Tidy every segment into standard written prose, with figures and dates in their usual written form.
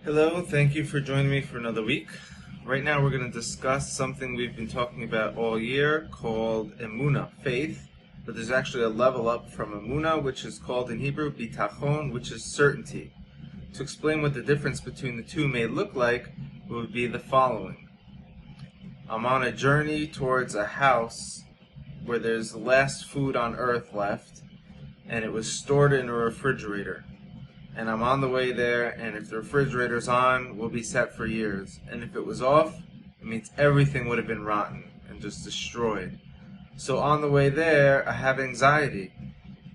Hello, thank you for joining me for another week. Right now we're going to discuss something we've been talking about all year called Emunah, faith. But there's actually a level up from Emunah, which is called in Hebrew bitachon, which is certainty. To explain what the difference between the two may look like would be the following. I'm on a journey towards a house where there's the last food on earth left, and it was stored in a refrigerator. And I'm on the way there, and if the refrigerator's on, we'll be set for years. And if it was off, it means everything would have been rotten and just destroyed. So on the way there, I have anxiety.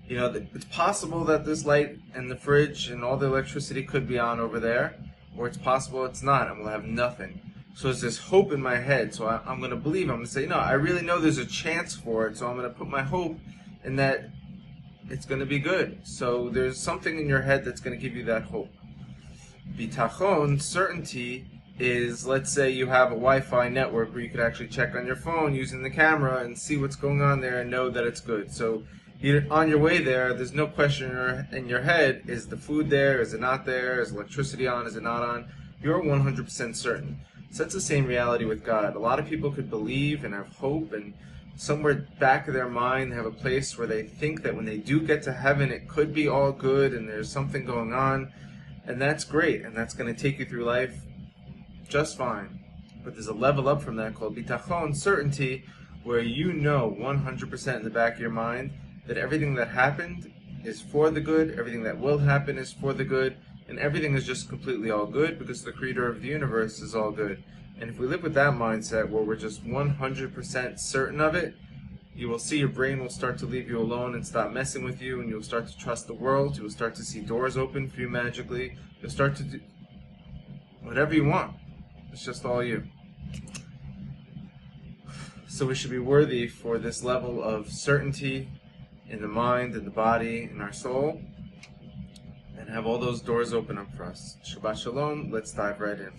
It's possible that this light and the fridge and all the electricity could be on over there, or it's possible it's not, and we'll have nothing. So there's this hope in my head, so I'm going to believe. I'm going to say, no, I really know there's a chance for it, so I'm going to put my hope in that it's going to be good. So there's something in your head that's going to give you that hope. Bitachon, certainty, is, let's say you have a Wi-Fi network where you could actually check on your phone using the camera and see what's going on there and know that it's good. So on your way there, there's no question in your head, is the food there, is it not there, is electricity on, is it not on? You're 100% certain. So that's the same reality with God. A lot of people could believe and have hope, and somewhere back of their mind they have a place where they think that when they do get to heaven it could be all good and there's something going on, and that's great, and that's going to take you through life just fine. But there's a level up from that called bitachon, certainty, where you know 100% in the back of your mind that everything that happened is for the good, everything that will happen is for the good, and everything is just completely all good because the creator of the universe is all good. And if we live with that mindset where we're just 100% certain of it, you will see your brain will start to leave you alone and stop messing with you, and you'll start to trust the world. You'll start to see doors open for you magically. You'll start to do whatever you want. It's just all you. So we should be worthy for this level of certainty in the mind, in the body, in our soul, and have all those doors open up for us. Shabbat Shalom. Let's dive right in.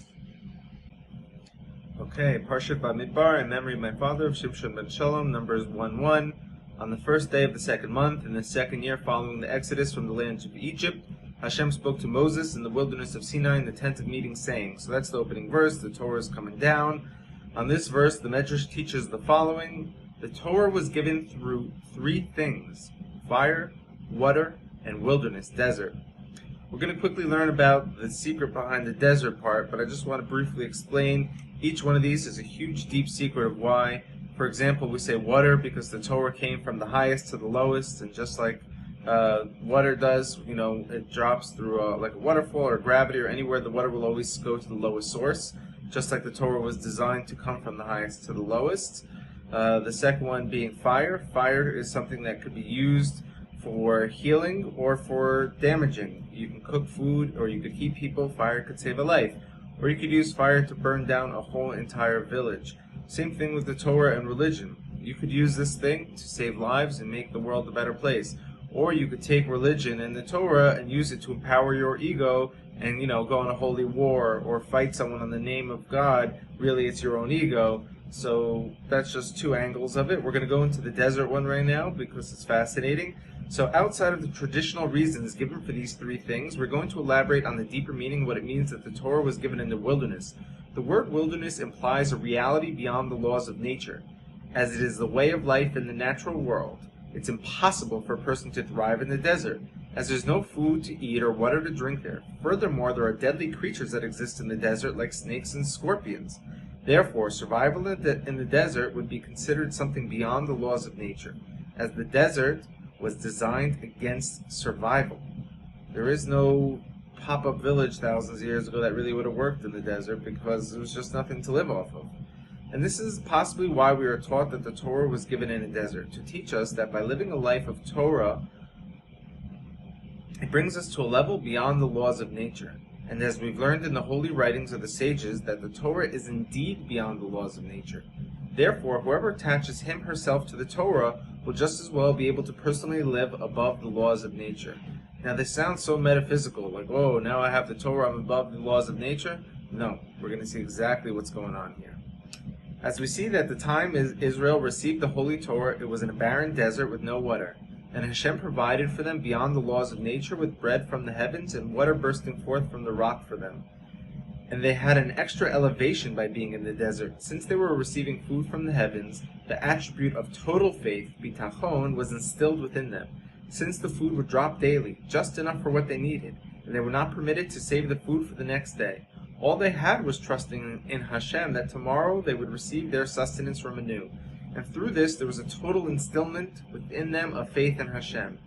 Okay, Parshat Bamidbar, in memory of my father, of Shimshon ben Shalom, Numbers 1:1. On the first day of the second month, in the second year following the exodus from the land of Egypt, Hashem spoke to Moses in the wilderness of Sinai in the tent of meeting, saying. So that's the opening verse. The Torah is coming down. On this verse, the Medrash teaches the following. The Torah was given through three things: fire, water, and wilderness, desert. We're going to quickly learn about the secret behind the desert part, but I just want to briefly explain. Each one of these is a huge, deep secret of why. For example, we say water because the Torah came from the highest to the lowest, and just like water does, it drops through like a waterfall or gravity or anywhere, the water will always go to the lowest source, just like the Torah was designed to come from the highest to the lowest. The second one being fire. Fire is something that could be used for healing or for damaging. You can cook food, or you could heat people. Fire could save a life. Or you could use fire to burn down a whole entire village. Same thing with the Torah and religion. You could use this thing to save lives and make the world a better place. Or you could take religion and the Torah and use it to empower your ego and, go on a holy war or fight someone in the name of God. Really, it's your own ego. So that's just two angles of it. We're going to go into the desert one right now because it's fascinating. So outside of the traditional reasons given for these three things, we're going to elaborate on the deeper meaning, what it means that the Torah was given in the wilderness. The word wilderness implies a reality beyond the laws of nature. As it is the way of life in the natural world, it's impossible for a person to thrive in the desert, as there's no food to eat or water to drink there. Furthermore, there are deadly creatures that exist in the desert like snakes and scorpions. Therefore, survival in the desert would be considered something beyond the laws of nature, as the desert was designed against survival. There is no pop-up village thousands of years ago that really would have worked in the desert because there was just nothing to live off of. And this is possibly why we are taught that the Torah was given in a desert, to teach us that by living a life of Torah, it brings us to a level beyond the laws of nature. And as we've learned in the holy writings of the sages, that the Torah is indeed beyond the laws of nature. Therefore, whoever attaches him herself to the Torah will just as well be able to personally live above the laws of nature. Now this sounds so metaphysical, like, oh, now I have the Torah, I'm above the laws of nature. No, we're going to see exactly what's going on here. As we see that at the time Israel received the Holy Torah, it was in a barren desert with no water. And Hashem provided for them beyond the laws of nature with bread from the heavens and water bursting forth from the rock for them. And they had an extra elevation by being in the desert. Since they were receiving food from the heavens, the attribute of total faith, bitachon, was instilled within them. Since the food would drop daily, just enough for what they needed, and they were not permitted to save the food for the next day. All they had was trusting in Hashem that tomorrow they would receive their sustenance from anew. And through this there was a total instillment within them of faith in Hashem.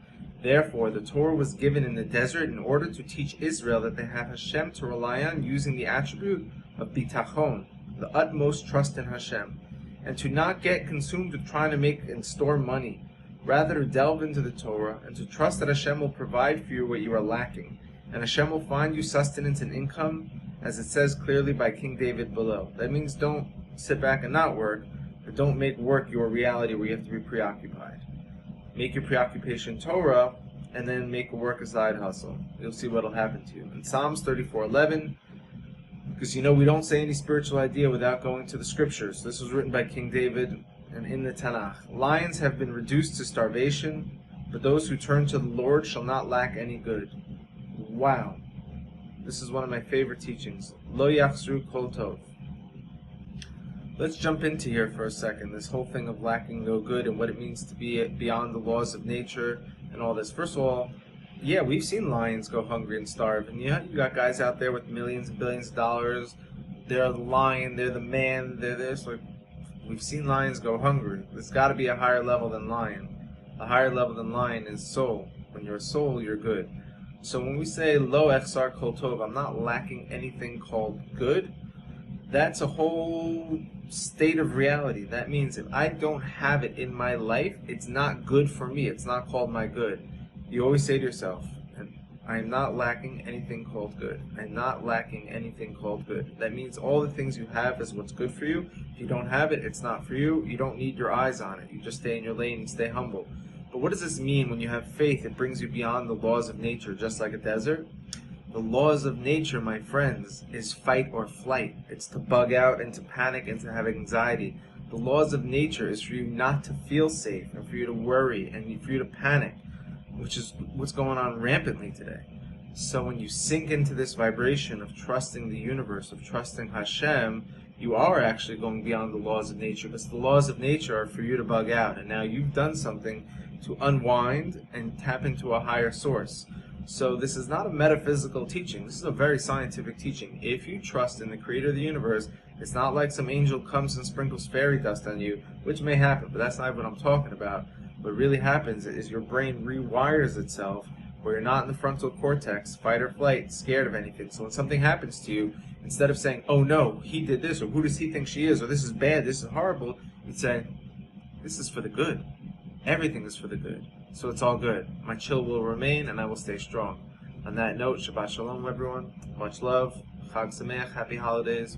Therefore, the Torah was given in the desert in order to teach Israel that they have Hashem to rely on using the attribute of bitachon, the utmost trust in Hashem, and to not get consumed with trying to make and store money. Rather, to delve into the Torah and to trust that Hashem will provide for you what you are lacking, and Hashem will find you sustenance and income, as it says clearly by King David below. That means don't sit back and not work, but don't make work your reality where you have to be preoccupied. Make your preoccupation Torah, and then make work a side hustle. You'll see what will happen to you. In Psalms 34:11, because we don't say any spiritual idea without going to the scriptures. This was written by King David and in the Tanakh. Lions have been reduced to starvation, but those who turn to the Lord shall not lack any good. Wow. This is one of my favorite teachings. Lo yachzru kol tov. Let's jump into here for a second, this whole thing of lacking no good and what it means to be beyond the laws of nature and all this. First of all, yeah, we've seen lions go hungry and starve. And you got guys out there with millions and billions of dollars. They're the lion, they're the man, they're this. Like, we've seen lions go hungry. There's got to be a higher level than lion. A higher level than lion is soul. When you're a soul, you're good. So when we say lo echsar kol tov, I'm not lacking anything called good, that's a whole state of reality. That means if I don't have it in my life, it's not good for me. It's not called my good. You always say to yourself, I am not lacking anything called good. I'm not lacking anything called good. That means all the things you have is what's good for you. If you don't have it, it's not for you. You don't need your eyes on it. You just stay in your lane and stay humble. But what does this mean when you have faith? It brings you beyond the laws of nature, just like a desert. The laws of nature, my friends, is fight or flight. It's to bug out and to panic and to have anxiety. The laws of nature is for you not to feel safe and for you to worry and for you to panic, which is what's going on rampantly today. So when you sink into this vibration of trusting the universe, of trusting Hashem, you are actually going beyond the laws of nature, because the laws of nature are for you to bug out, and now you've done something to unwind and tap into a higher source. So this is not a metaphysical teaching. This is a very scientific teaching. If you trust in the creator of the universe, it's not like some angel comes and sprinkles fairy dust on you, which may happen, but that's not what I'm talking about. What really happens is your brain rewires itself where you're not in the frontal cortex, fight or flight, scared of anything. So when something happens to you, instead of saying, oh no, he did this, or who does he think she is, or this is bad, this is horrible, you'd say, this is for the good. Everything is for the good. So it's all good. My chill will remain and I will stay strong. On that note, Shabbat Shalom everyone. Much love. Chag Sameach. Happy holidays.